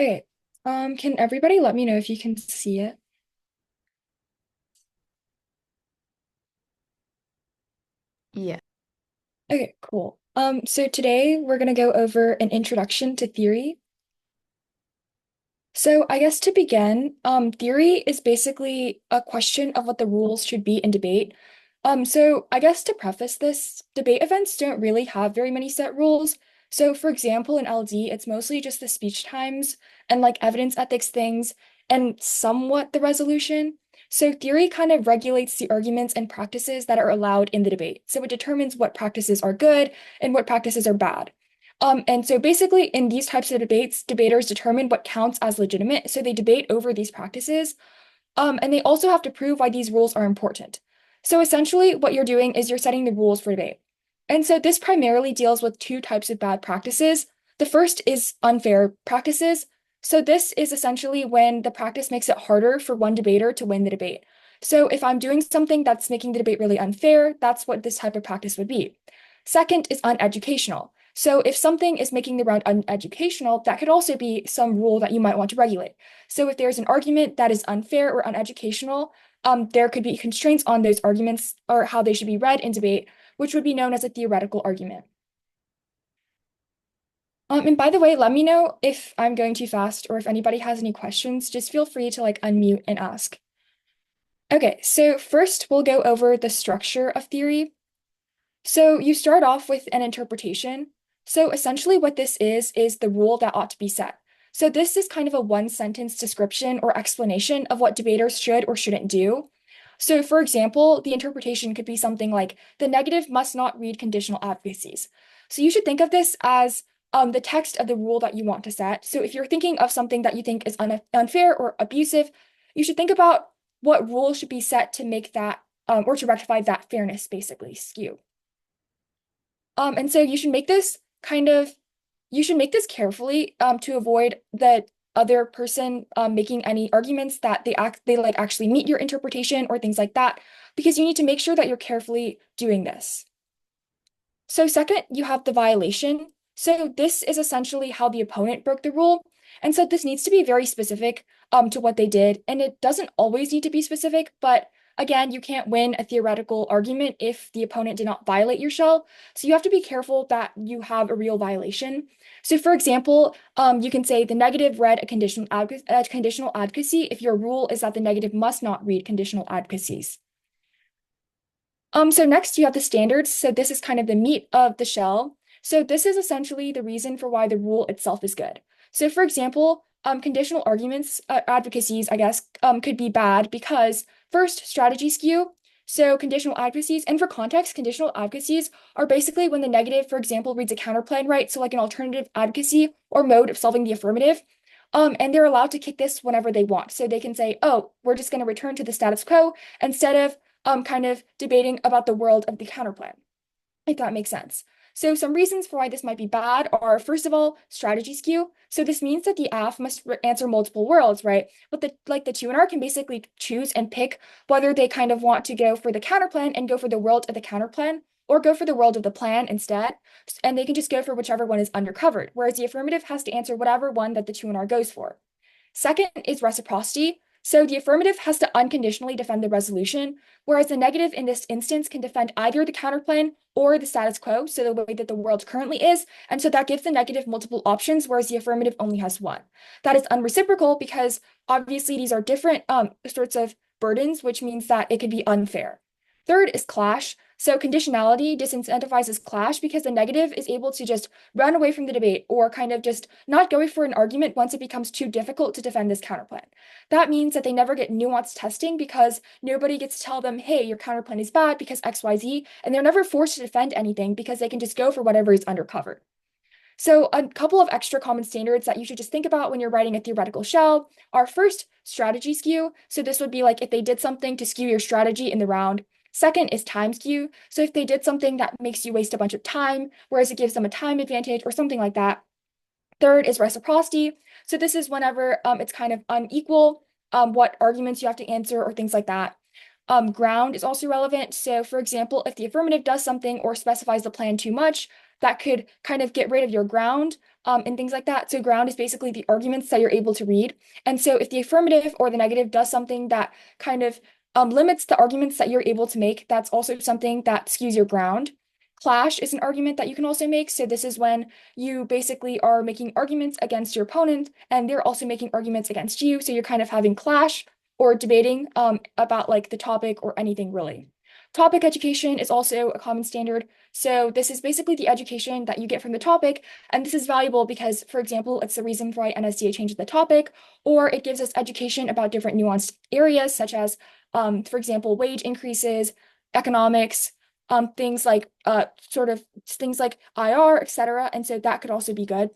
Okay. Can everybody let me know if you can see it? Yeah. Okay, cool. So today we're gonna go over an introduction to theory. So I guess to begin, theory is basically a question of what the rules should be in debate. So I guess to preface this, debate events don't really have very many set rules. So for example, in LD, it's mostly just the speech times and like evidence ethics things and somewhat the resolution. So theory kind of regulates the arguments and practices that are allowed in the debate. So it determines what practices are good and what practices are bad. And so basically, in these types of debates, debaters determine what counts as legitimate. So they debate over these practices. And they also have to prove why these rules are important. So essentially, what you're doing is you're setting the rules for debate. And so this primarily deals with two types of bad practices. The first is unfair practices. So this is essentially when the practice makes it harder for one debater to win the debate. So if I'm doing something that's making the debate really unfair, that's what this type of practice would be. Second is uneducational. So if something is making the round uneducational, that could also be some rule that you might want to regulate. So if there's an argument that is unfair or uneducational, there could be constraints on those arguments or how they should be read in debate, which would be known as a theoretical argument. And by the way, let me know if I'm going too fast or if anybody has any questions, just feel free to like unmute and ask. Okay, so first we'll go over the structure of theory. So you start off with an interpretation. So essentially what this is the rule that ought to be set. So this is kind of a one-sentence description or explanation of what debaters should or shouldn't do. So for example, the interpretation could be something like, the negative must not read conditional advocacies. So you should think of this as the text of the rule that you want to set. So if you're thinking of something that you think is unfair or abusive, you should think about what rule should be set to make that or to rectify that fairness, basically, skew. And so you should make this carefully to avoid the other person making any arguments that they like actually meet your interpretation or things like that, because you need to make sure that you're carefully doing this. So second, you have the violation. So this is essentially how the opponent broke the rule. And so this needs to be very specific to what they did. And it doesn't always need to be specific, but again, you can't win a theoretical argument if the opponent did not violate your shell. So you have to be careful that you have a real violation. So for example, you can say the negative read a conditional advocacy if your rule is that the negative must not read conditional advocacies. So next you have the standards. So this is kind of the meat of the shell. So this is essentially the reason for why the rule itself is good. So for example, conditional arguments, advocacies, I guess, could be bad because first, strategy skew. So conditional advocacies, and for context, conditional advocacies are basically when the negative, for example, reads a counterplan, right? So like an alternative advocacy or mode of solving the affirmative. And they're allowed to kick this whenever they want. So they can say, oh, we're just going to return to the status quo instead of kind of debating about the world of the counterplan, if that makes sense. So some reasons for why this might be bad are, first of all, strategy skew. So this means that the AF must answer multiple worlds, right? But the tuner can basically choose and pick whether they kind of want to go for the counterplan and go for the world of the counterplan, or go for the world of the plan instead. And they can just go for whichever one is undercovered, whereas the affirmative has to answer whatever one that the tuner goes for. Second is reciprocity. So the affirmative has to unconditionally defend the resolution, whereas the negative in this instance can defend either the counterplan or the status quo, so the way that the world currently is. And so that gives the negative multiple options, whereas the affirmative only has one. That is unreciprocal because obviously these are different sorts of burdens, which means that it could be unfair. Third is clash. So conditionality disincentivizes clash because the negative is able to just run away from the debate or kind of just not go for an argument once it becomes too difficult to defend this counterplan. That means that they never get nuanced testing because nobody gets to tell them, hey, your counterplan is bad because XYZ, and they're never forced to defend anything because they can just go for whatever is undercover. So a couple of extra common standards that you should just think about when you're writing a theoretical shell are first, strategy skew. So this would be like if they did something to skew your strategy in the round. Second is time skew. So if they did something that makes you waste a bunch of time, whereas it gives them a time advantage or something like that. Third is reciprocity. So this is whenever it's kind of unequal, what arguments you have to answer or things like that. Ground is also relevant. So for example, if the affirmative does something or specifies the plan too much, that could kind of get rid of your ground and things like that. So ground is basically the arguments that you're able to read. And so if the affirmative or the negative does something that kind of limits the arguments that you're able to make, that's also something that skews your ground. Clash is an argument that you can also make. So this is when you basically are making arguments against your opponent and they're also making arguments against you. So you're kind of having clash or debating about like the topic or anything really. Topic education is also a common standard. So this is basically the education that you get from the topic. And this is valuable because, for example, it's the reason why NSDA changes the topic, or it gives us education about different nuanced areas, such as, for example, wage increases, economics, things like sort of things like IR, etc. And so that could also be good.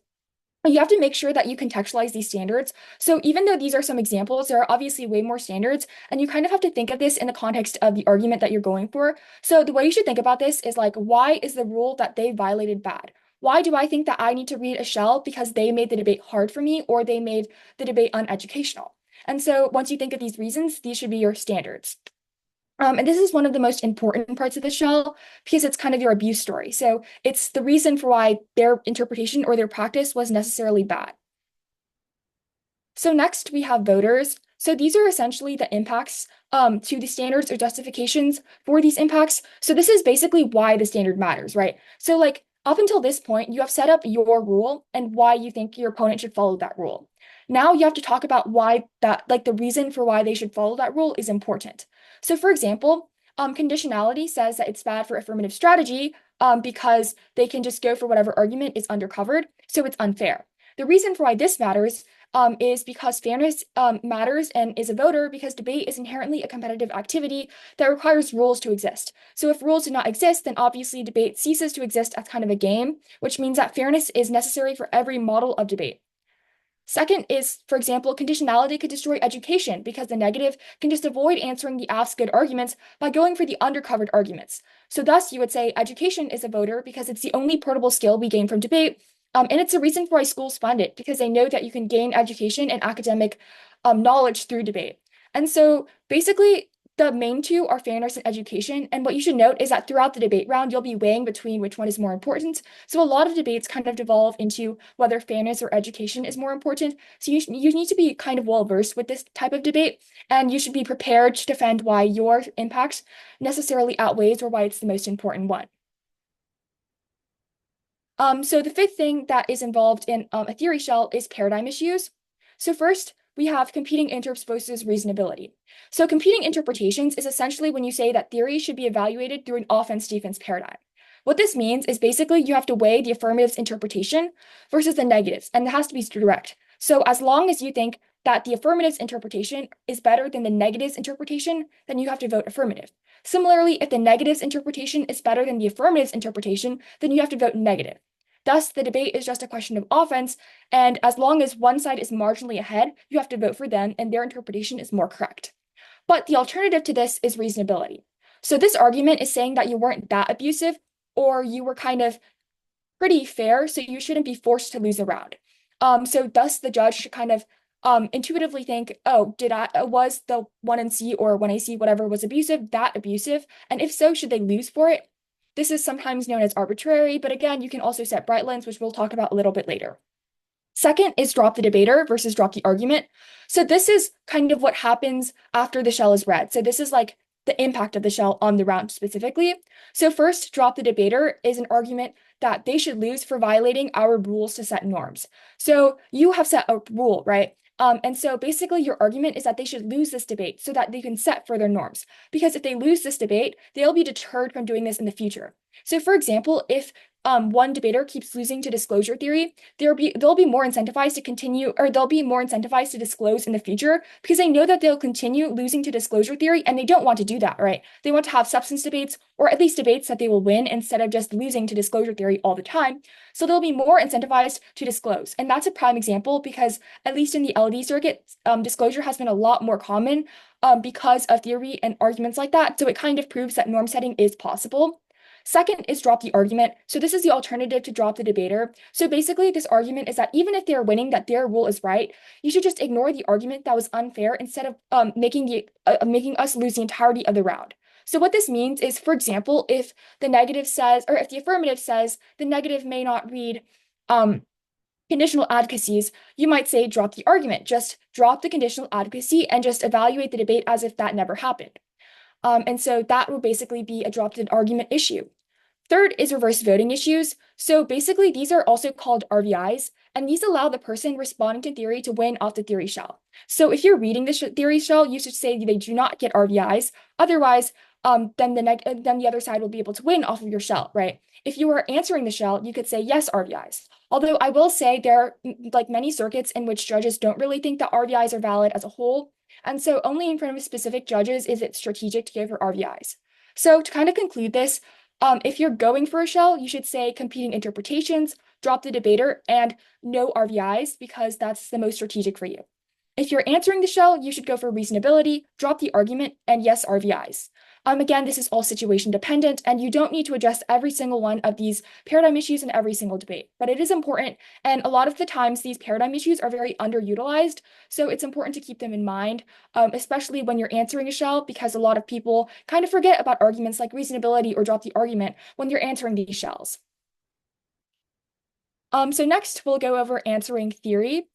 You have to make sure that you contextualize these standards. So even though these are some examples, there are obviously way more standards, and you kind of have to think of this in the context of the argument that you're going for. So the way you should think about this is like, why is the rule that they violated bad? Why do I think that I need to read a shell because they made the debate hard for me or they made the debate uneducational? And so once you think of these reasons, these should be your standards. And this is one of the most important parts of the shell because it's kind of your abuse story. So it's the reason for why their interpretation or their practice was necessarily bad. So next we have voters. So these are essentially the impacts to the standards or justifications for these impacts. So this is basically why the standard matters, right? So like up until this point, you have set up your rule and why you think your opponent should follow that rule. Now you have to talk about why that, like the reason for why they should follow that rule is important. So for example, conditionality says that it's bad for affirmative strategy because they can just go for whatever argument is undercovered, so it's unfair. The reason for why this matters is because fairness matters and is a voter because debate is inherently a competitive activity that requires rules to exist. So if rules do not exist, then obviously debate ceases to exist as kind of a game, which means that fairness is necessary for every model of debate. Second is, for example, conditionality could destroy education because the negative can just avoid answering the asked good arguments by going for the undercovered arguments. So thus, you would say education is a voter because it's the only portable skill we gain from debate. And it's a reason for why schools fund it because they know that you can gain education and academic knowledge through debate. And so basically, the main two are fairness and education. And what you should note is that throughout the debate round, you'll be weighing between which one is more important. So a lot of debates kind of devolve into whether fairness or education is more important. So you need to be kind of well versed with this type of debate, and you should be prepared to defend why your impact necessarily outweighs or why it's the most important one. So the fifth thing that is involved in a theory shell is paradigm issues. So first, we have competing interps versus reasonability. So competing interpretations is essentially when you say that theory should be evaluated through an offense-defense paradigm. What this means is basically you have to weigh the affirmative's interpretation versus the negatives, and it has to be direct. So as long as you think that the affirmative's interpretation is better than the negative's interpretation, then you have to vote affirmative. Similarly, if the negative's interpretation is better than the affirmative's interpretation, then you have to vote negative. Thus, the debate is just a question of offense, and as long as one side is marginally ahead, you have to vote for them, and their interpretation is more correct. But the alternative to this is reasonability. So this argument is saying that you weren't that abusive, or you were kind of pretty fair, so you shouldn't be forced to lose a round. So thus the judge should kind of intuitively think, oh, was the 1NC or 1AC, whatever was abusive, that abusive? And if so, should they lose for it? This is sometimes known as arbitrary, but again, you can also set bright lines, which we'll talk about a little bit later. Second is drop the debater versus drop the argument. So this is kind of what happens after the shell is read. So this is like the impact of the shell on the round specifically. So first, drop the debater is an argument that they should lose for violating our rules to set norms. So you have set a rule, right? And so basically your argument is that they should lose this debate so that they can set further norms. Because if they lose this debate, they'll be deterred from doing this in the future. So for example, if one debater keeps losing to disclosure theory, they'll be more incentivized to continue, or they'll be more incentivized to disclose in the future because they know that they'll continue losing to disclosure theory and they don't want to do that, right? They want to have substance debates or at least debates that they will win instead of just losing to disclosure theory all the time. So they'll be more incentivized to disclose. And that's a prime example because at least in the LD circuit, disclosure has been a lot more common because of theory and arguments like that. So it kind of proves that norm setting is possible. Second is drop the argument. So this is the alternative to drop the debater. So basically, this argument is that even if they're winning, that their rule is right, you should just ignore the argument that was unfair instead of making us lose the entirety of the round. So what this means is, for example, if the negative says, or if the affirmative says the negative may not read um, conditional advocacies, you might say drop the argument, just drop the conditional advocacy and just evaluate the debate as if that never happened. And so that will basically be a dropped in argument issue. Third is reverse voting issues. So basically, these are also called RVIs, and these allow the person responding to theory to win off the theory shell. So if you're reading the theory shell, you should say they do not get RVIs. Otherwise, then the other side will be able to win off of your shell, right? If you are answering the shell, you could say yes RVIs. Although I will say there are like many circuits in which judges don't really think that RVIs are valid as a whole, and so only in front of specific judges is it strategic to go for RVIs. So to kind of conclude this, if you're going for a shell, you should say competing interpretations, drop the debater, and no RVIs because that's the most strategic for you. If you're answering the shell, you should go for reasonability, drop the argument, and yes RVIs. Again, this is all situation dependent, and you don't need to address every single one of these paradigm issues in every single debate, but it is important. And a lot of the times, these paradigm issues are very underutilized, so it's important to keep them in mind, especially when you're answering a shell, because a lot of people kind of forget about arguments like reasonability or drop the argument when you're answering these shells. So next, we'll go over answering theory.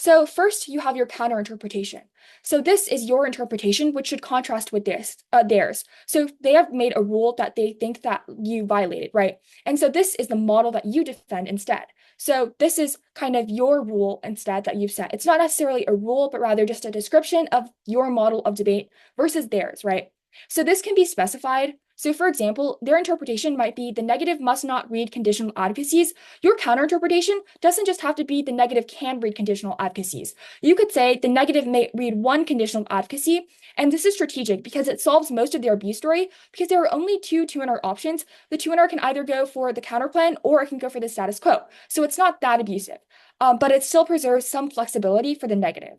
So first, you have your counter interpretation. So this is your interpretation, which should contrast with theirs. So they have made a rule that they think that you violated, right? And so this is the model that you defend instead. So this is kind of your rule instead that you've set. It's not necessarily a rule, but rather just a description of your model of debate versus theirs, right? So this can be specified. So for example, their interpretation might be the negative must not read conditional advocacies. Your counter interpretation doesn't just have to be the negative can read conditional advocacies. You could say the negative may read one conditional advocacy, and this is strategic because it solves most of their abuse story because there are only two 2NR options. The 2NR can either go for the counter plan or it can go for the status quo. So it's not that abusive, but it still preserves some flexibility for the negative.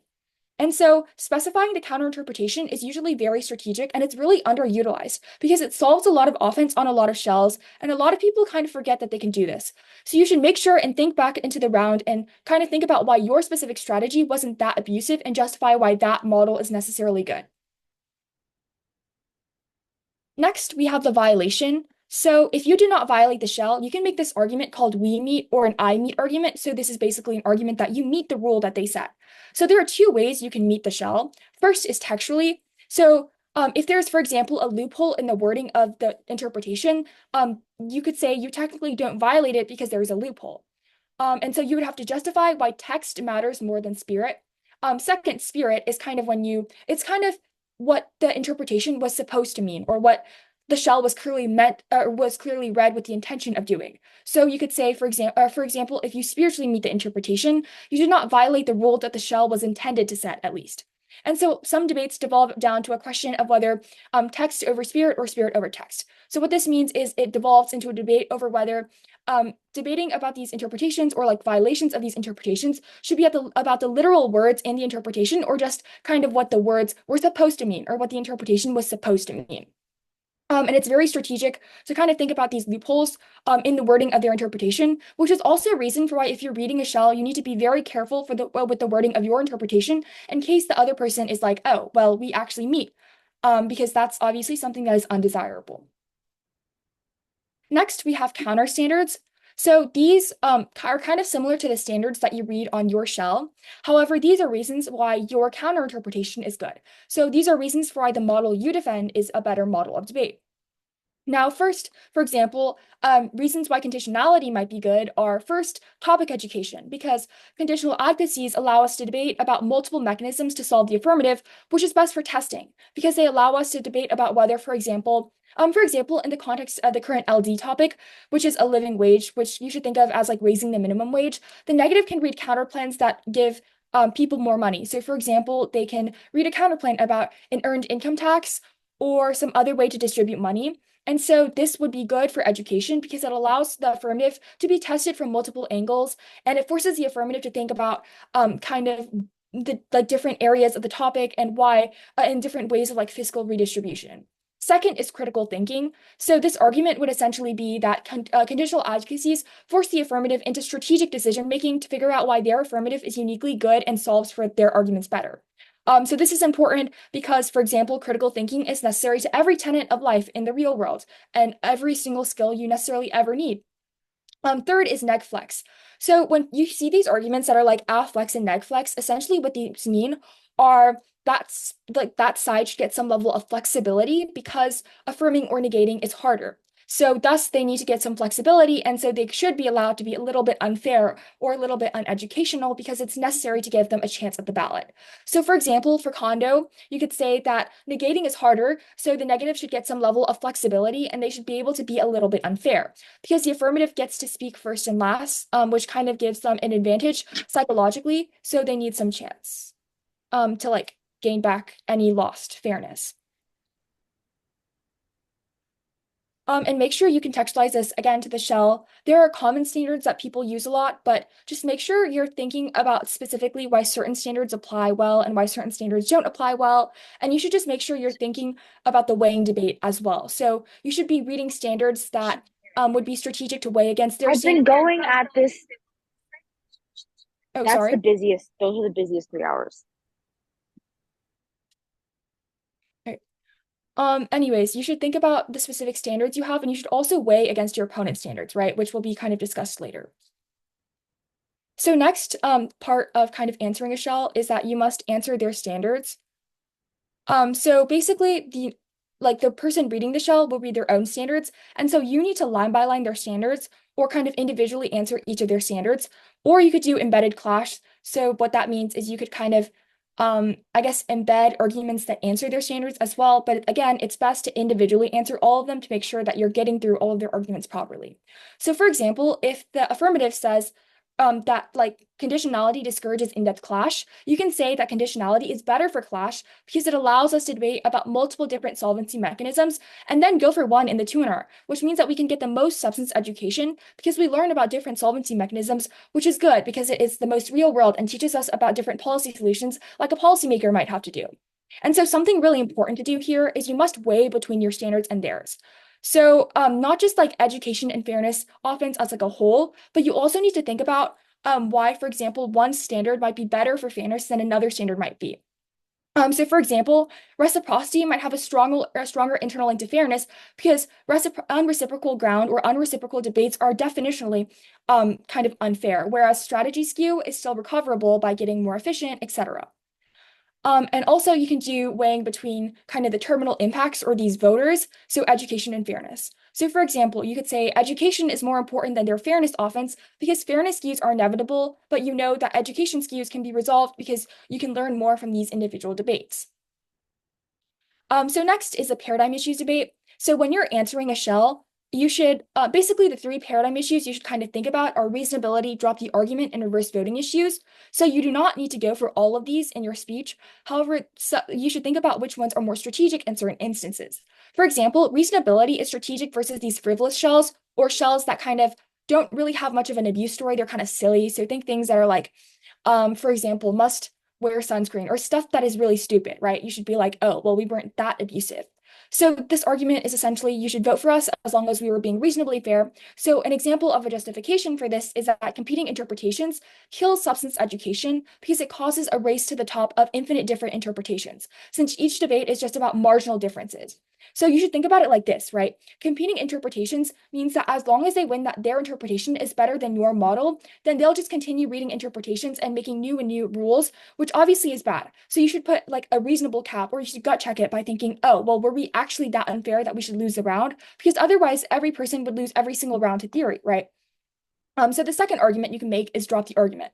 And so specifying the counterinterpretation is usually very strategic and it's really underutilized because it solves a lot of offense on a lot of shells, and a lot of people kind of forget that they can do this. So you should make sure and think back into the round and kind of think about why your specific strategy wasn't that abusive and justify why that model is necessarily good. Next, we have the violation. So if you do not violate the shell, you can make this argument called we meet or an I meet argument. So this is basically an argument that you meet the rule that they set. So there are two ways you can meet the shell. First is textually. So if there's, for example, a loophole in the wording of the interpretation, you could say you technically don't violate it because there's a loophole. And so you would have to justify why text matters more than spirit. Second, spirit is kind of it's kind of what the interpretation was supposed to mean, or what the shell was clearly meant, or was clearly read with the intention of doing. So you could say, for example, if you spiritually meet the interpretation, you did not violate the rule that the shell was intended to set, at least. And so some debates devolve down to a question of whether text over spirit or spirit over text. So what this means is it devolves into a debate over whether debating about these interpretations or like violations of these interpretations should be about the literal words in the interpretation or just kind of what the words were supposed to mean or what the interpretation was supposed to mean. And it's very strategic to kind of think about these loopholes in the wording of their interpretation, which is also a reason for why if you're reading a shell, you need to be very careful with the wording of your interpretation in case the other person is like, oh, well, we actually meet, because that's obviously something that is undesirable. Next, we have counter standards. So these are kind of similar to the standards that you read on your shell. However, these are reasons why your counter interpretation is good. So these are reasons for why the model you defend is a better model of debate. Now, first, for example, reasons why conditionality might be good are first, topic education, because conditional advocacies allow us to debate about multiple mechanisms to solve the affirmative, which is best for testing, because they allow us to debate about whether, for example, in the context of the current LD topic, which is a living wage, which you should think of as like raising the minimum wage, the negative can read counterplans that give people more money. So, for example, they can read a counterplan about an earned income tax or some other way to distribute money. And so this would be good for education because it allows the affirmative to be tested from multiple angles, and it forces the affirmative to think about kind of the like different areas of the topic and why in different ways of like fiscal redistribution. Second is critical thinking. So this argument would essentially be that conditional advocacies force the affirmative into strategic decision making to figure out why their affirmative is uniquely good and solves for their arguments better. So this is important because, for example, critical thinking is necessary to every tenet of life in the real world and every single skill you necessarily ever need. Third is neg flex. So when you see these arguments that are like afflex and neg flex, essentially what these mean are that's like that side should get some level of flexibility because affirming or negating is harder. So thus they need to get some flexibility, and so they should be allowed to be a little bit unfair or a little bit uneducational because it's necessary to give them a chance at the ballot. So for example, for condo, you could say that negating is harder, so the negative should get some level of flexibility and they should be able to be a little bit unfair because the affirmative gets to speak first and last, which kind of gives them an advantage psychologically. So they need some chance to like gain back any lost fairness. And make sure you contextualize this again to the shell. There are common standards that people use a lot, but just make sure you're thinking about specifically why certain standards apply well and why certain standards don't apply well. And you should just make sure you're thinking about the weighing debate as well. So you should be reading standards that would be strategic to weigh against their I've been standards. going at this. Oh, That's the sorry. busiest. Those are the busiest 3 hours. Okay. Anyways, you should think about the specific standards you have, and you should also weigh against your opponent's standards, right? Which will be kind of discussed later. So next, part of kind of answering a shell is that you must answer their standards. So basically the person reading the shell will read their own standards, and so you need to line by line their standards or kind of individually answer each of their standards, or you could do embedded clash. So what that means is you could kind of I guess embed arguments that answer their standards as well, but again, it's best to individually answer all of them to make sure that you're getting through all of their arguments properly. So for example, if the affirmative says that like conditionality discourages in-depth clash, you can say that conditionality is better for clash because it allows us to debate about multiple different solvency mechanisms and then go for one in the tuner, which means that we can get the most substance education because we learn about different solvency mechanisms, which is good because it is the most real world and teaches us about different policy solutions like a policymaker might have to do. And so something really important to do here is you must weigh between your standards and theirs. So not just like education and fairness offense as like a whole, but you also need to think about why, for example, one standard might be better for fairness than another standard might be. So for example, reciprocity might have a stronger internal link to fairness because unreciprocal ground or unreciprocal debates are definitionally kind of unfair, whereas strategy skew is still recoverable by getting more efficient, etc. And also you can do weighing between kind of the terminal impacts or these voters, so education and fairness. So for example, you could say education is more important than their fairness offense because fairness skews are inevitable, but you know that education skews can be resolved because you can learn more from these individual debates. So next is the paradigm issues debate. So when you're answering a shell, you should basically the three paradigm issues you should kind of think about are reasonability, drop the argument, and reverse voting issues. So you do not need to go for all of these in your speech. However, you should think about which ones are more strategic in certain instances. For example, reasonability is strategic versus these frivolous shells or shells that kind of don't really have much of an abuse story. They're kind of silly. So think things that are like, for example, must wear sunscreen or stuff that is really stupid, right? You should be like, oh, well, we weren't that abusive. So this argument is essentially you should vote for us as long as we were being reasonably fair. So an example of a justification for this is that competing interpretations kills substance education because it causes a race to the top of infinite different interpretations, since each debate is just about marginal differences. So you should think about it like this, right? Competing interpretations means that as long as they win that their interpretation is better than your model, then they'll just continue reading interpretations and making new and new rules, which obviously is bad. So you should put like a reasonable cap, or you should gut check it by thinking, oh, well, were we actually that unfair that we should lose the round? Because otherwise, every person would lose every single round to theory, right? So the second argument you can make is drop the argument.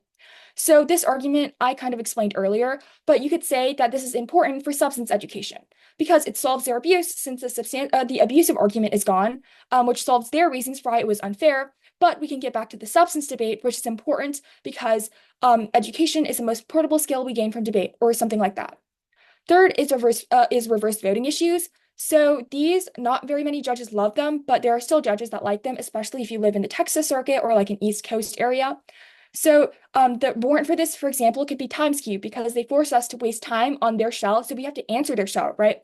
So this argument I kind of explained earlier, but you could say that this is important for substance education because it solves their abuse since the abusive argument is gone, which solves their reasons for why it was unfair. But we can get back to the substance debate, which is important because education is the most portable skill we gain from debate, or something like that. Third is reverse voting issues. So these, not very many judges love them, but there are still judges that like them, especially if you live in the Texas circuit or like an East Coast area. So the warrant for this, for example, could be time skew because they force us to waste time on their shell, so we have to answer their shell, right?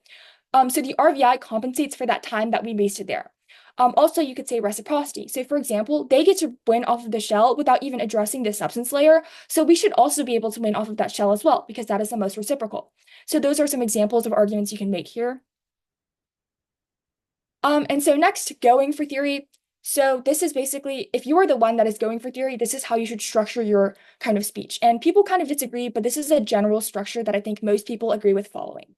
So the RVI compensates for that time that we wasted there. Also, you could say reciprocity. So, for example, they get to win off of the shell without even addressing the substance layer. So, we should also be able to win off of that shell as well, because that is the most reciprocal. So, those are some examples of arguments you can make here. And so next, going for theory. So this is basically, if you are the one that is going for theory, this is how you should structure your kind of speech. And people kind of disagree, but this is a general structure that I think most people agree with following.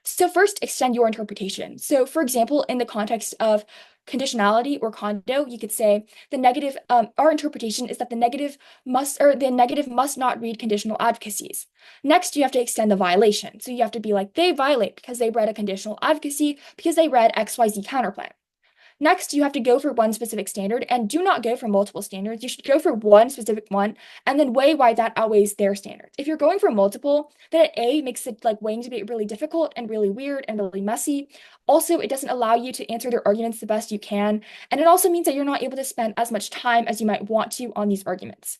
So first, extend your interpretation. So for example, in the context of conditionality or condo, you could say the negative, our interpretation is that the negative must not read conditional advocacies. Next, you have to extend the violation. So you have to be like, they violate because they read a conditional advocacy because they read XYZ counterclaim. Next, you have to go for one specific standard and do not go for multiple standards. You should go for one specific one and then weigh why that outweighs their standards. If you're going for multiple, then it A makes it like weighing debate really difficult and really weird and really messy. Also, it doesn't allow you to answer their arguments the best you can. And it also means that you're not able to spend as much time as you might want to on these arguments.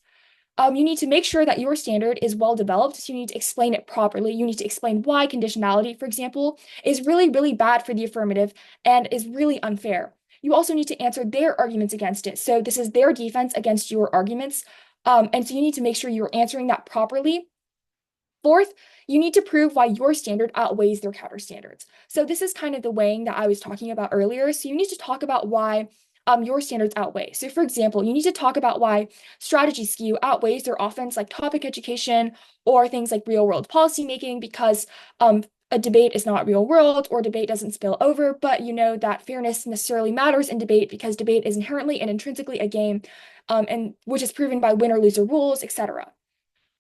You need to make sure that your standard is well developed. So you need to explain it properly. You need to explain why conditionality, for example, is really, really bad for the affirmative and is really unfair. You also need to answer their arguments against it. So this is their defense against your arguments. And so you need to make sure you're answering that properly. Fourth, you need to prove why your standard outweighs their counter standards. So this is kind of the weighing that I was talking about earlier. So you need to talk about why your standards outweigh. So for example, you need to talk about why strategy skew outweighs their offense, like topic education or things like real world policy making, because a debate is not real world or debate doesn't spill over, but you know that fairness necessarily matters in debate because debate is inherently and intrinsically a game, and which is proven by winner loser rules, etc.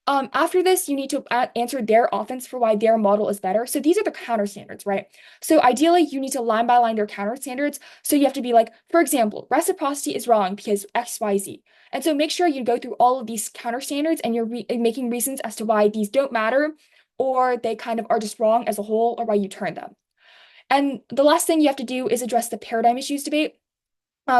After this, you need to answer their offense for why their model is better. So these are the counter standards, right? So ideally, you need to line by line their counter standards. So you have to be like, for example, reciprocity is wrong because X, Y, Z. And so make sure you go through all of these counter standards and you're making reasons as to why these don't matter or they kind of are just wrong as a whole or why you turn them. And the last thing you have to do is address the paradigm issues debate.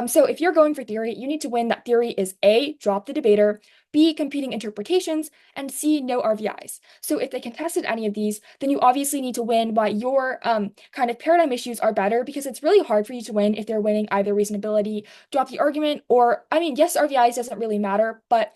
So if you're going for theory, you need to win that theory is A, drop the debater, B, competing interpretations, and C, no RVIs. So if they contested any of these, then you obviously need to win why your kind of paradigm issues are better because it's really hard for you to win if they're winning either reasonability, drop the argument, or I mean, yes, RVIs doesn't really matter, but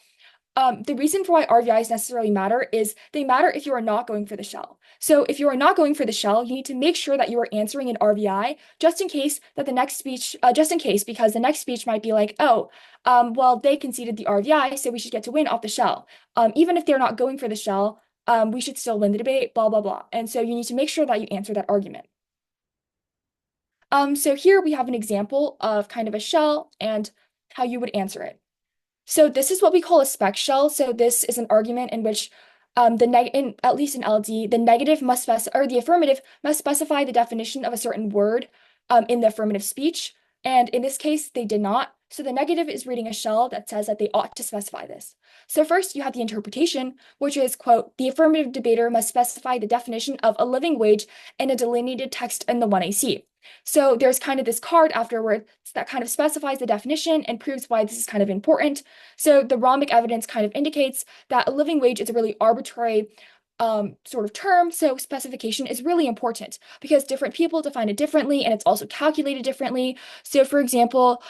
the reason for why RVIs necessarily matter is they matter if you are not going for the shell. So if you are not going for the shell, you need to make sure that you are answering an RVI just in case that the next speech, just in case, because the next speech might be like, oh, well, they conceded the RVI, so we should get to win off the shell. Even if they're not going for the shell, we should still win the debate, blah, blah, blah. And so you need to make sure that you answer that argument. So here we have an example of kind of a shell and how you would answer it. So this is what we call a spec shell. So this is an argument in which at least in LD, the negative must specify or the affirmative must specify the definition of a certain word in the affirmative speech. And in this case, they did not. So the negative is reading a shell that says that they ought to specify this. So first you have the interpretation, which is, quote, the affirmative debater must specify the definition of a living wage in a delineated text in the 1AC. So there's kind of this card afterwards that kind of specifies the definition and proves why this is kind of important. So the rhombic evidence kind of indicates that a living wage is a really arbitrary sort of term. So specification is really important because different people define it differently and it's also calculated differently. So for example,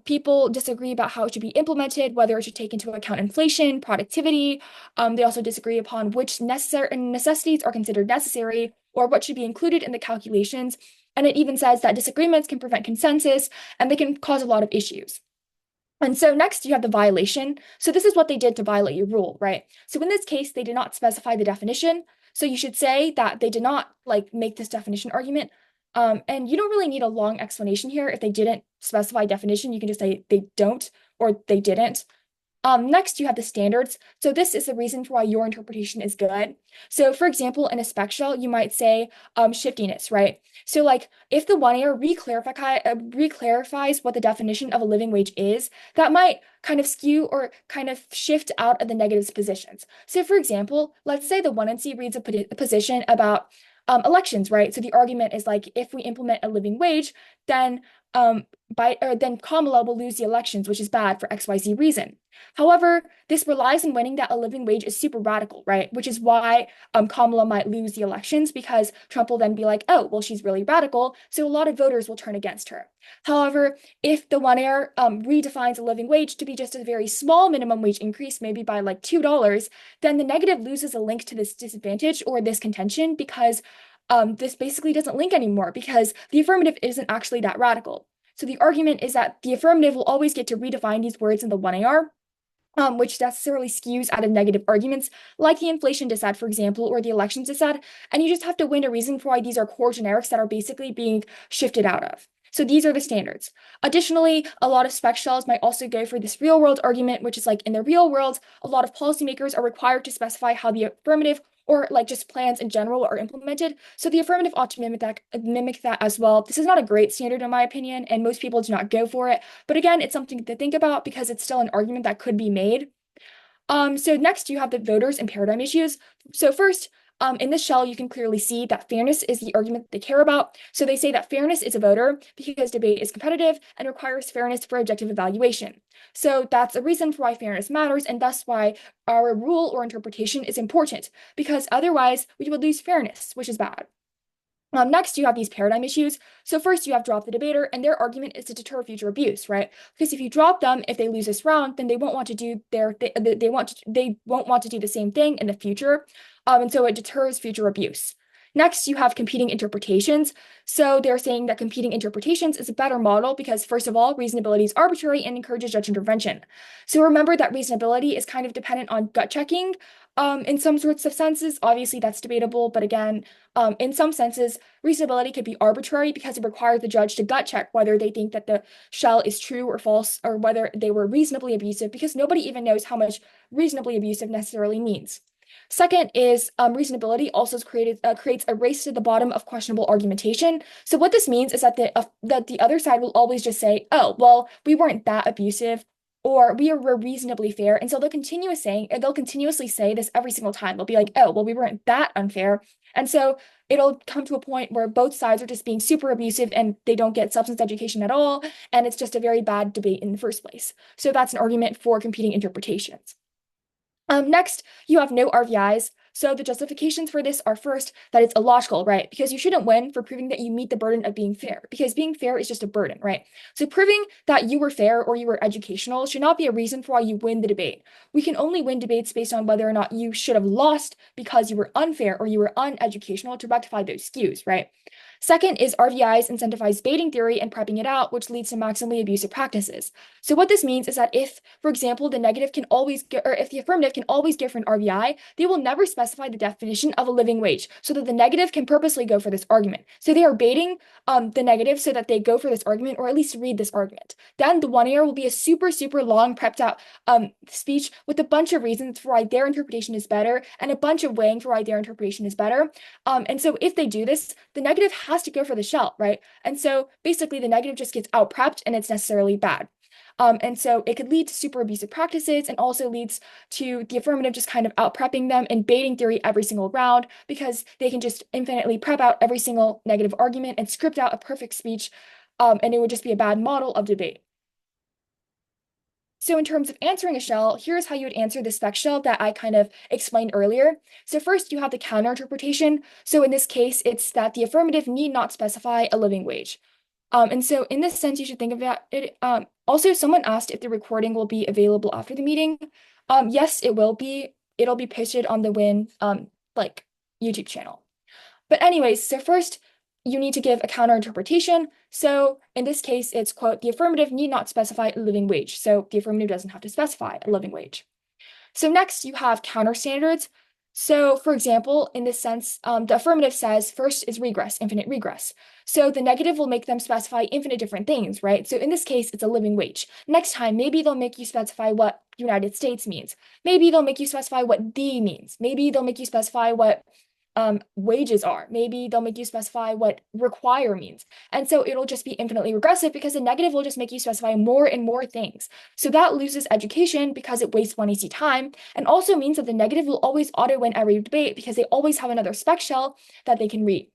people disagree about how it should be implemented, whether it should take into account inflation, productivity. They also disagree upon which necessities are considered necessary or what should be included in the calculations. And it even says that disagreements can prevent consensus and they can cause a lot of issues. And so next you have the violation. So this is what they did to violate your rule, right? So in this case, they did not specify the definition. So you should say that they did not like make this definition argument. And you don't really need a long explanation here. If they didn't specify definition, you can just say they don't or they didn't. Next, you have the standards. So this is the reason for why your interpretation is good. So for example, in a spec shell, you might say shiftiness, right? So like if the one-air reclarifies what the definition of a living wage is, that might kind of skew or kind of shift out of the negative positions. So for example, let's say the 1NC reads a position about elections, right? So the argument is like, if we implement a living wage, then um, then Kamala will lose the elections, which is bad for XYZ reason. However, this relies on winning that a living wage is super radical, right? Which is why Kamala might lose the elections because Trump will then be like, oh, well, she's really radical, so a lot of voters will turn against her. However, if the one air redefines a living wage to be just a very small minimum wage increase, maybe by like $2, then the negative loses a link to this disadvantage or this contention because this basically doesn't link anymore because the affirmative isn't actually that radical. So the argument is that the affirmative will always get to redefine these words in the 1AR, which necessarily skews out of negative arguments, like the inflation dissent, for example, or the elections dissent, and you just have to win a reason for why these are core generics that are basically being shifted out of. So these are the standards. Additionally, a lot of spec shells might also go for this real world argument, which is like in the real world, a lot of policymakers are required to specify how the affirmative or like just plans in general are implemented. So the affirmative ought to mimic that as well. This is not a great standard in my opinion, and most people do not go for it. But again, it's something to think about because it's still an argument that could be made. So next you have the voters and paradigm issues. So first, in this shell, you can clearly see that fairness is the argument that they care about. So they say that fairness is a voter because debate is competitive and requires fairness for objective evaluation. So that's a reason for why fairness matters, and thus why our rule or interpretation is important, because otherwise we would lose fairness, which is bad. Next, you have these paradigm issues. So first, you have drop the debater, and their argument is to deter future abuse, right? Because if you drop them, if they lose this round, then they won't want to do they won't want to do the same thing in the future, and so it deters future abuse. Next, you have competing interpretations. So they're saying that competing interpretations is a better model because, first of all, reasonability is arbitrary and encourages judge intervention. So remember that reasonability is kind of dependent on gut checking. In some sorts of senses, obviously that's debatable, but again, in some senses, reasonability could be arbitrary because it requires the judge to gut check whether they think that the shell is true or false, or whether they were reasonably abusive, because nobody even knows how much reasonably abusive necessarily means. Second is reasonability also creates a race to the bottom of questionable argumentation. So what this means is that the other side will always just say, "Oh, well, we weren't that abusive," or were reasonably fair," and so they'll continuously say this every single time. They'll be like, "Oh, well, we weren't that unfair," and so it'll come to a point where both sides are just being super abusive and they don't get substance education at all, and it's just a very bad debate in the first place. So that's an argument for competing interpretations. Next, you have no RVIs. So the justifications for this are first, that it's illogical, right? Because you shouldn't win for proving that you meet the burden of being fair, because being fair is just a burden, right? So proving that you were fair or you were educational should not be a reason for why you win the debate. We can only win debates based on whether or not you should have lost because you were unfair or you were uneducational to rectify those skews, right? Second is RVIs incentivize baiting theory and prepping it out, which leads to maximally abusive practices. So what this means is that if, for example, the negative can always get, or if the affirmative can always give for an RVI, they will never specify the definition of a living wage, so that the negative can purposely go for this argument. So they are baiting the negative so that they go for this argument, or at least read this argument. Then the 1AR will be a super, super long prepped out speech with a bunch of reasons for why their interpretation is better and a bunch of weighing for why their interpretation is better. And so if they do this, the negative has to go for the shell, right? And so basically the negative just gets out prepped and it's necessarily bad. And so it could lead to super abusive practices and also leads to the affirmative just kind of out prepping them and baiting theory every single round because they can just infinitely prep out every single negative argument and script out a perfect speech. And it would just be a bad model of debate. So in terms of answering a shell, here's how you would answer the spec shell that I kind of explained earlier. So first, you have the counter interpretation. So in this case, it's that the affirmative need not specify a living wage. And so in this sense, you should think of it. Also, someone asked if the recording will be available after the meeting. Yes, it will be. It'll be posted on the Win like YouTube channel. But anyways, so first you need to give a counter interpretation. So in this case, it's quote, the affirmative need not specify a living wage. So the affirmative doesn't have to specify a living wage. So next you have counter standards. So for example, in this sense, the affirmative says first is regress, infinite regress. So the negative will make them specify infinite different things, right? So in this case, it's a living wage. Next time, maybe they'll make you specify what United States means. Maybe they'll make you specify what the means. Maybe they'll make you specify what wages are. Maybe they'll make you specify what require means. And so it'll just be infinitely regressive because the negative will just make you specify more and more things. So that loses education because it wastes 1AC time, and also means that the negative will always auto win every debate because they always have another spec shell that they can read.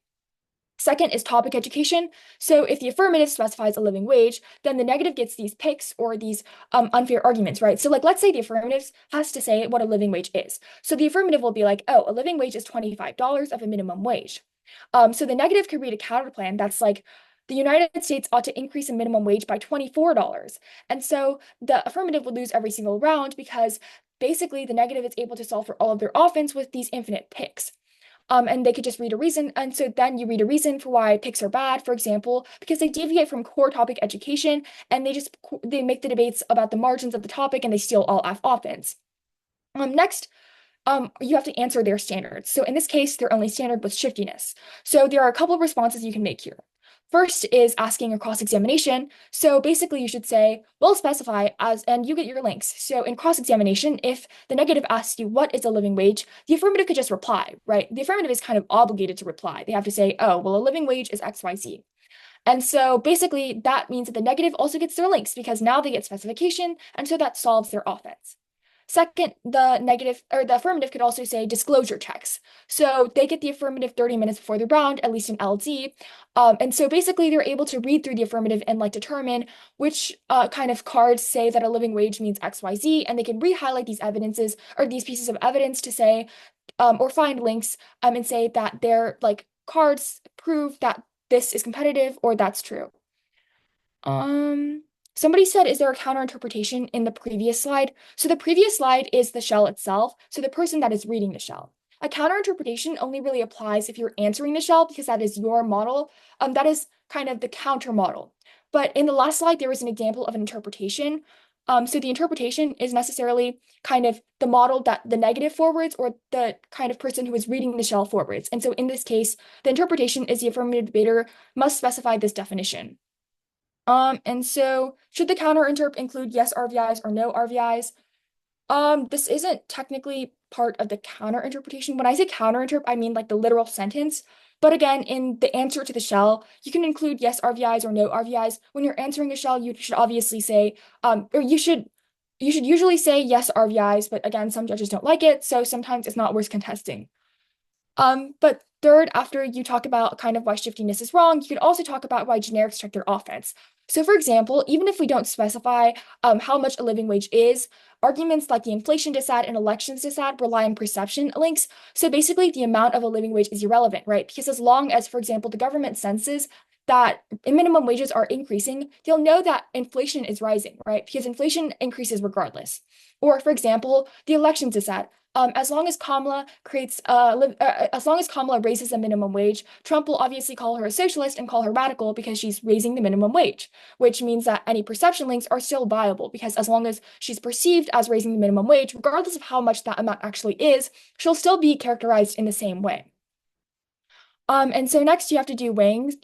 Second is topic education. So if the affirmative specifies a living wage, then the negative gets these picks or these unfair arguments, right? So like let's say the affirmative has to say what a living wage is. So the affirmative will be like, oh, a living wage is $25 of a minimum wage. So the negative could read a counter plan that's like the United States ought to increase a minimum wage by $24. And so the affirmative would lose every single round because basically the negative is able to solve for all of their offense with these infinite picks. And they could just read a reason. And so then you read a reason for why picks are bad, for example, because they deviate from core topic education and they make the debates about the margins of the topic and they steal all F offense. Next, you have to answer their standards. So in this case, their only standard was shiftiness. So there are a couple of responses you can make here. First is asking a cross-examination. So basically you should say, well, specify as, and you get your links. So in cross-examination, if the negative asks you what is a living wage, the affirmative could just reply, right? The affirmative is kind of obligated to reply. They have to say, oh, well, a living wage is XYZ. And so basically that means that the negative also gets their links because now they get specification, and so that solves their offense. Second, the negative or the affirmative could also say disclosure checks. So they get the affirmative 30 minutes before the round, at least in LD. And so basically they're able to read through the affirmative and like determine which kind of cards say that a living wage means XYZ, and they can re-highlight these evidences or these pieces of evidence to say, or find links and say that their like cards prove that this is competitive or that's true. Um, Somebody said, is there a counter interpretation in the previous slide? So the previous slide is the shell itself, so the person that is reading the shell. A counter interpretation only really applies if you're answering the shell because that is your model. That is kind of the counter model. But in the last slide, there was an example of an interpretation. So the interpretation is necessarily kind of the model that the negative forwards or the kind of person who is reading the shell forwards. And so in this case, the interpretation is the affirmative debater must specify this definition. And so should the counter interp include yes RVIs or no RVIs? This isn't technically part of the counter interpretation. When I say counter interp, I mean like the literal sentence. But again, in the answer to the shell, you can include yes RVIs or no RVIs. When you're answering a shell, you should obviously say, or you should usually say yes RVIs, but again, some judges don't like it, so sometimes it's not worth contesting. But third, after you talk about kind of why shiftiness is wrong, you could also talk about why generics check their offense. So for example, even if we don't specify how much a living wage is, arguments like the inflation dissat and elections dissat rely on perception links. So basically the amount of a living wage is irrelevant, right? Because as long as, for example, the government senses that minimum wages are increasing, they'll know that inflation is rising, right? Because inflation increases regardless. Or for example, the elections dissat. As long as Kamala raises the minimum wage, Trump will obviously call her a socialist and call her radical because she's raising the minimum wage, which means that any perception links are still viable because as long as she's perceived as raising the minimum wage, regardless of how much that amount actually is, she'll still be characterized in the same way. And so next you have to do weighings.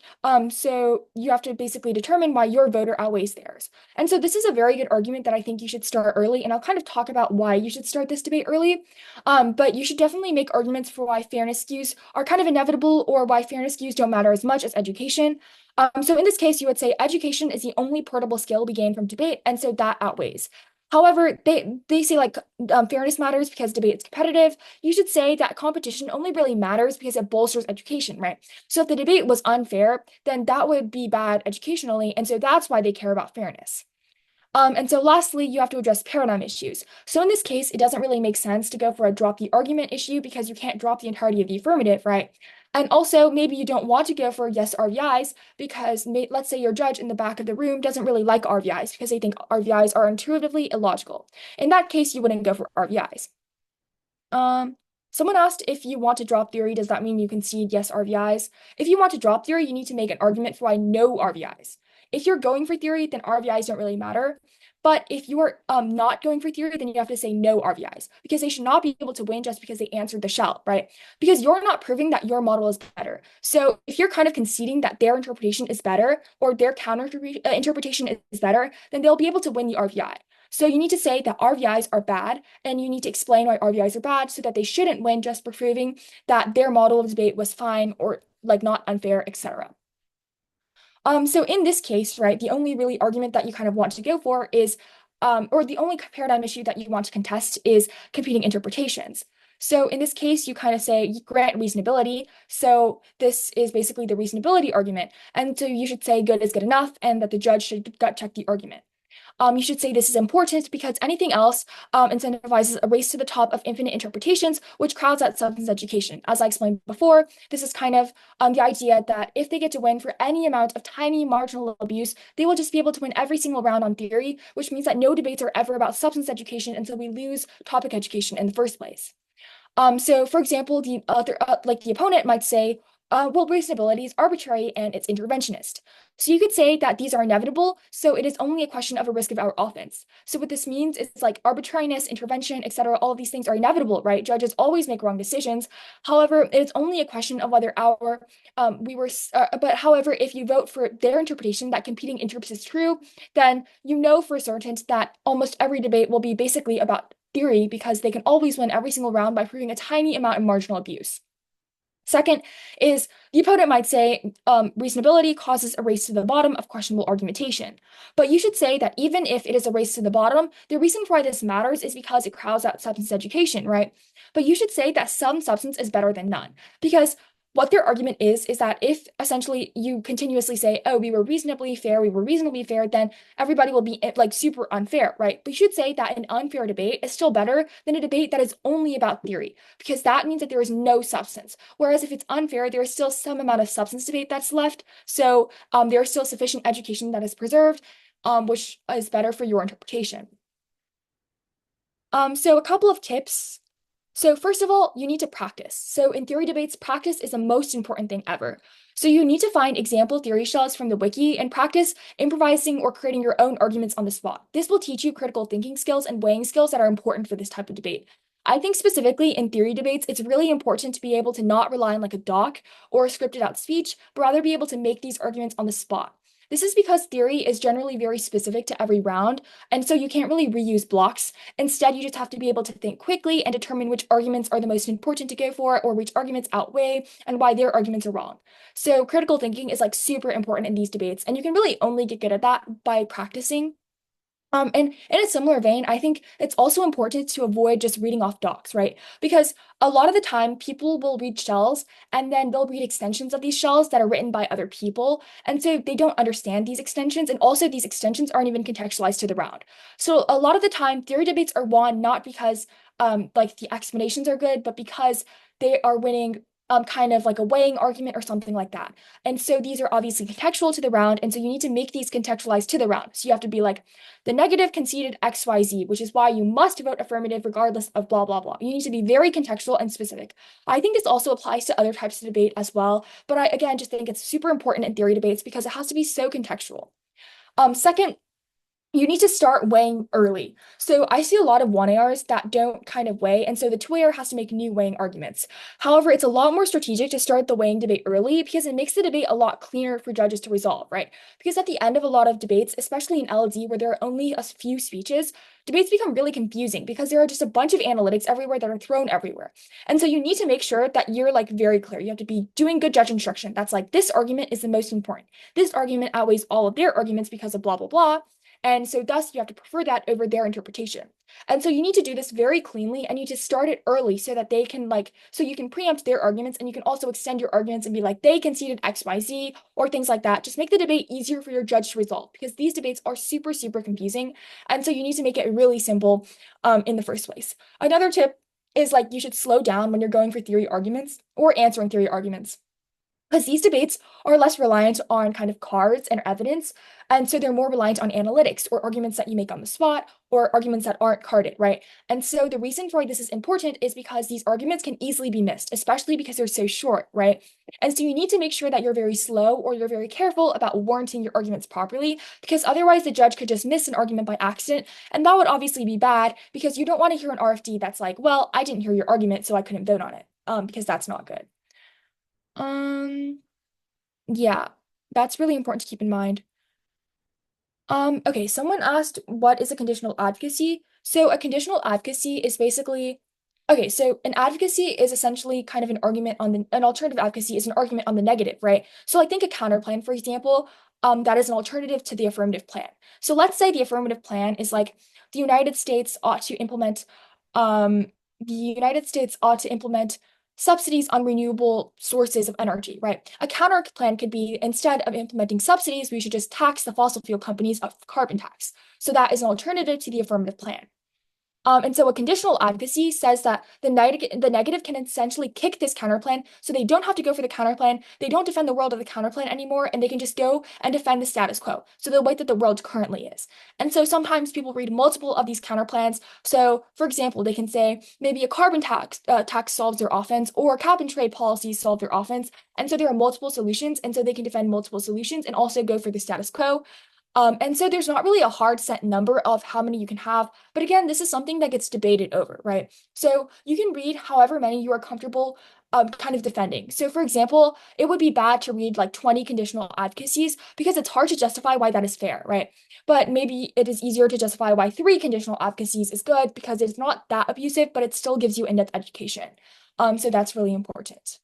So you have to basically determine why your voter outweighs theirs. And so this is a very good argument that I think you should start early, and I'll kind of talk about why you should start this debate early. But you should definitely make arguments for why fairness skews are kind of inevitable or why fairness skews don't matter as much as education. So in this case, you would say education is the only portable skill we gain from debate, and so that outweighs. However, they say like fairness matters because debate is competitive. You should say that competition only really matters because it bolsters education, right? So if the debate was unfair, then that would be bad educationally, and so that's why they care about fairness. And so lastly, you have to address paradigm issues. So in this case, it doesn't really make sense to go for a drop the argument issue because you can't drop the entirety of the affirmative, right? And also, maybe you don't want to go for yes RVIs because let's say your judge in the back of the room doesn't really like RVIs because they think RVIs are intuitively illogical. In that case, you wouldn't go for RVIs. Um, Someone asked if you want to drop theory, does that mean you concede yes RVIs? If you want to drop theory, you need to make an argument for why no RVIs. If you're going for theory, then RVIs don't really matter. But if you're not going for theory, then you have to say no RVIs because they should not be able to win just because they answered the shell, right? Because you're not proving that your model is better. So if you're kind of conceding that their interpretation is better or their counter interpretation is better, then they'll be able to win the RVI. So you need to say that RVIs are bad, and you need to explain why RVIs are bad so that they shouldn't win just for proving that their model of debate was fine or like not unfair, etc. So in this case, right, the only really argument that you kind of want to go for is, or the only paradigm issue that you want to contest is competing interpretations. So in this case, you kind of say you grant reasonability. So this is basically the reasonability argument. And so you should say good is good enough and that the judge should gut check the argument. You should say this is important because anything else incentivizes a race to the top of infinite interpretations, which crowds out substance education. As I explained before, this is kind of the idea that if they get to win for any amount of tiny marginal abuse, they will just be able to win every single round on theory, which means that no debates are ever about substance education until we lose topic education in the first place. So for example, the opponent might say, well, reasonability is arbitrary and it's interventionist. So you could say that these are inevitable, so it is only a question of a risk of our offense. So what this means is like arbitrariness, intervention, etc. All of these things are inevitable, right? Judges always make wrong decisions. However, it's only a question of whether but however, if you vote for their interpretation that competing interest is true, then you know for certain that almost every debate will be basically about theory because they can always win every single round by proving a tiny amount of marginal abuse. Second is the opponent might say reasonability causes a race to the bottom of questionable argumentation. But you should say that even if it is a race to the bottom, the reason for why this matters is because it crowds out substance education, right? But you should say that some substance is better than none. Because what their argument is that if essentially you continuously say, oh, we were reasonably fair, then everybody will be like super unfair, right? But you should say that an unfair debate is still better than a debate that is only about theory, because that means that there is no substance. Whereas if it's unfair, there is still some amount of substance debate that's left. So there is still sufficient education that is preserved, which is better for your interpretation. So a couple of tips. So first of all, you need to practice. So in theory debates, practice is the most important thing ever. So you need to find example theory shells from the wiki and practice improvising or creating your own arguments on the spot. This will teach you critical thinking skills and weighing skills that are important for this type of debate. I think specifically in theory debates, it's really important to be able to not rely on like a doc or a scripted out speech, but rather be able to make these arguments on the spot. This is because theory is generally very specific to every round, and so you can't really reuse blocks. Instead, you just have to be able to think quickly and determine which arguments are the most important to go for or which arguments outweigh and why their arguments are wrong. So critical thinking is like super important in these debates, and you can really only get good at that by practicing. And in a similar vein, I think it's also important to avoid just reading off docs, right? Because a lot of the time, people will read shells and then they'll read extensions of these shells that are written by other people. And so they don't understand these extensions. And also, these extensions aren't even contextualized to the round. So a lot of the time, theory debates are won not because like the explanations are good, but because they are winning kind of like a weighing argument or something like that. And so these are obviously contextual to the round. And so you need to make these contextualized to the round. So you have to be like, the negative conceded XYZ, which is why you must vote affirmative regardless of blah, blah, blah. You need to be very contextual and specific. I think this also applies to other types of debate as well. But I, again, just think it's super important in theory debates because it has to be so contextual. Second, you need to start weighing early. So I see a lot of 1ARs that don't kind of weigh, and so the 2AR has to make new weighing arguments. However, it's a lot more strategic to start the weighing debate early because it makes the debate a lot cleaner for judges to resolve, right? Because at the end of a lot of debates, especially in LD where there are only a few speeches, debates become really confusing because there are just a bunch of analytics everywhere that are thrown everywhere. And so you need to make sure that you're like very clear. You have to be doing good judge instruction. That's like, this argument is the most important. This argument outweighs all of their arguments because of blah, blah, blah. And so thus you have to prefer that over their interpretation. And so you need to do this very cleanly and you just start it early so that they can like, so you can preempt their arguments and you can also extend your arguments and be like, they conceded XYZ or things like that. Just make the debate easier for your judge to resolve because these debates are super, super confusing. And so you need to make it really simple in the first place. Another tip is like you should slow down when you're going for theory arguments or answering theory arguments because these debates are less reliant on kind of cards and evidence. And so they're more reliant on analytics or arguments that you make on the spot or arguments that aren't carded, right? And so the reason for why this is important is because these arguments can easily be missed, especially because they're so short, right? And so you need to make sure that you're very slow or you're very careful about warranting your arguments properly, because otherwise the judge could just miss an argument by accident. And that would obviously be bad because you don't want to hear an RFD that's like, well, I didn't hear your argument, so I couldn't vote on it, because that's not good. Um, yeah, that's really important to keep in mind. Okay, someone asked what is a conditional advocacy? So a conditional advocacy is basically okay, so an advocacy is essentially kind of an argument on an alternative advocacy is an argument on the negative, right? So like think a counterplan, for example, that is an alternative to the affirmative plan. So let's say the affirmative plan is like the United States ought to implement the United States ought to implement subsidies on renewable sources of energy, right? A counter plan could be instead of implementing subsidies, we should just tax the fossil fuel companies of carbon tax. So that is an alternative to the affirmative plan. And so a conditional advocacy says that the negative can essentially kick this counterplan, so they don't have to go for the counterplan. They don't defend the world of the counterplan anymore, and they can just go and defend the status quo. So the way that the world currently is. And so sometimes people read multiple of these counterplans. So, for example, they can say maybe a carbon tax solves their offense, or cap and trade policies solve their offense. And so there are multiple solutions, and so they can defend multiple solutions and also go for the status quo. And so there's not really a hard set number of how many you can have. But again, this is something that gets debated over, right? So you can read however many you are comfortable kind of defending. So for example, it would be bad to read like 20 conditional advocacies because it's hard to justify why that is fair, right? But maybe it is easier to justify why 3 conditional advocacies is good because it's not that abusive, but it still gives you in-depth education. So that's really important.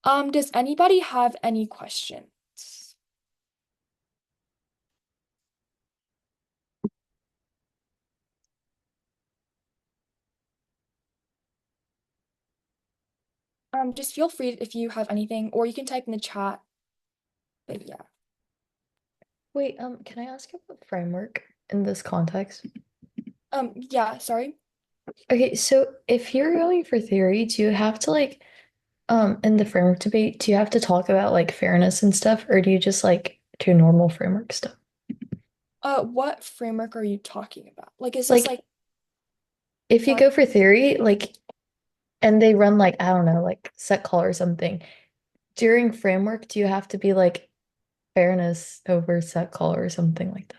Does anybody have any questions? Just feel free if you have anything, or you can type in the chat. But yeah. Wait, can I ask about framework in this context? Yeah, sorry. Okay, so if you're going for theory, do you have to like in the framework debate, do you have to talk about like fairness and stuff, or do you just like do normal framework stuff? What framework are you talking about? Like, is this Like like if you what? go for theory, like and they run like I don't know, like set call or something, during framework, do you have to be like fairness over set call or something like that?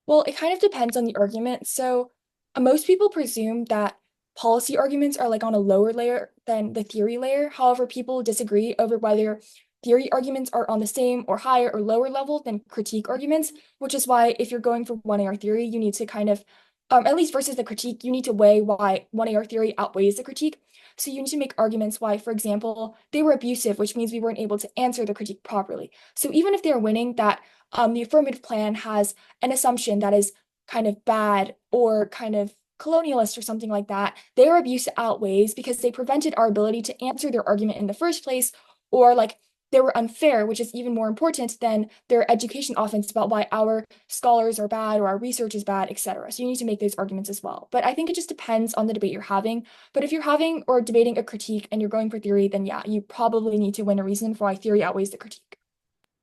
Well, it kind of depends on the argument. So, most people presume that policy arguments are like on a lower layer than the theory layer. However, people disagree over whether theory arguments are on the same or higher or lower level than critique arguments, which is why if you're going for 1AR theory, you need to kind of, at least versus the critique, you need to weigh why 1AR theory outweighs the critique. So you need to make arguments why, for example, they were abusive, which means we weren't able to answer the critique properly. So even if they're winning, that the affirmative plan has an assumption that is kind of bad or kind of colonialist or something like that, their abuse outweighs because they prevented our ability to answer their argument in the first place, or like they were unfair, which is even more important than their education offense about why our scholars are bad or our research is bad, etc. So you need to make those arguments as well. But I think it just depends on the debate you're having. But if you're having or debating a critique and you're going for theory, then yeah, you probably need to win a reason for why theory outweighs the critique.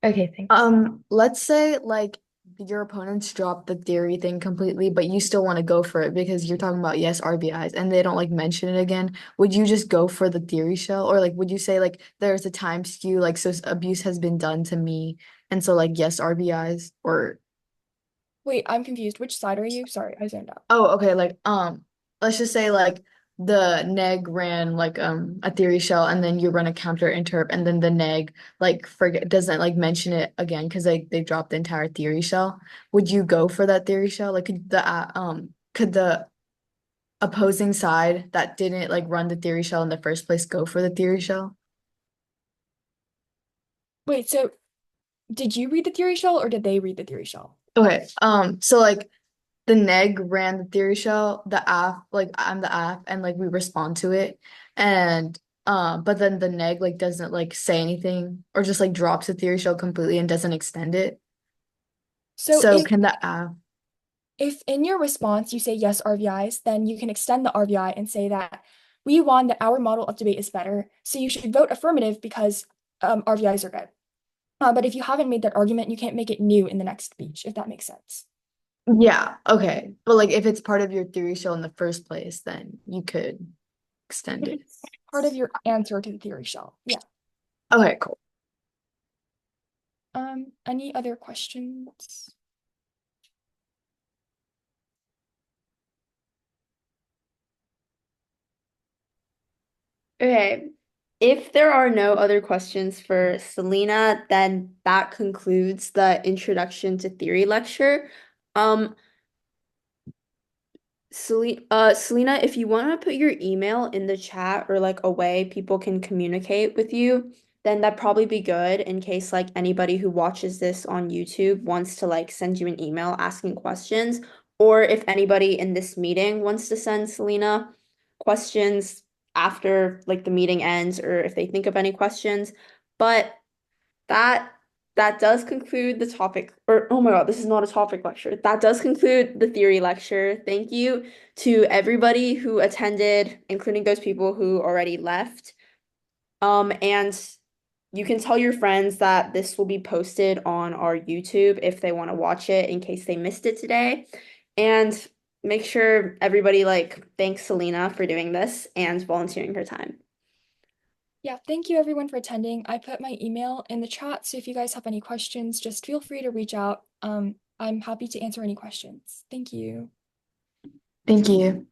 Okay, thanks. Let's say like your opponents drop the theory thing completely, but you still want to go for it because you're talking about yes RBIs and they don't like mention it again. Would you just go for the theory shell, or like would you say like there's a time skew, like so abuse has been done to me, and so like yes RBIs, or Wait, I'm confused. Which side are you? Sorry, I zoned out. oh okay, like let's just say like the neg ran like a theory shell and then you run a counter interp and then the neg like forget doesn't like mention it again because they dropped the entire theory shell. Would you go for that theory shell? Like could the opposing side that didn't like run the theory shell in the first place go for the theory shell? Wait, so did you read the theory shell or did they read the theory shell? Okay, so like the neg ran the theory shell, the app, like I'm the app, and like we respond to it. And but then the neg like doesn't like say anything or just like drops the theory shell completely and doesn't extend it. So So if can the app if in your response you say yes RVIs, then you can extend the RVI and say that we won that our model of debate is better, so you should vote affirmative because RVIs are good. But if you haven't made that argument, you can't make it new in the next speech, if that makes sense. yeah, okay. But like if it's part of your theory shell in the first place, then you could extend If it. it's part of your answer to the theory shell. Yeah. Okay, cool. Any other questions? Okay. If there are no other questions for Selena, then that concludes the Introduction to Theory lecture. Um, Selena, if you want to put your email in the chat or like a way people can communicate with you, then that'd probably be good in case like anybody who watches this on YouTube wants to like send you an email asking questions, or if anybody in this meeting wants to send Selena questions after like the meeting ends or if they think of any questions. But that that does conclude the topic, or oh my God, this is not a topic lecture. That does conclude the theory lecture. Thank you to everybody who attended, including those people who already left. And you can tell your friends that this will be posted on our YouTube if they want to watch it in case they missed it today. And make sure everybody like thanks Selena for doing this and volunteering her time. Yeah, thank you everyone for attending. I put my email in the chat, so if you guys have any questions, just feel free to reach out. I'm happy to answer any questions. Thank you. Thank you.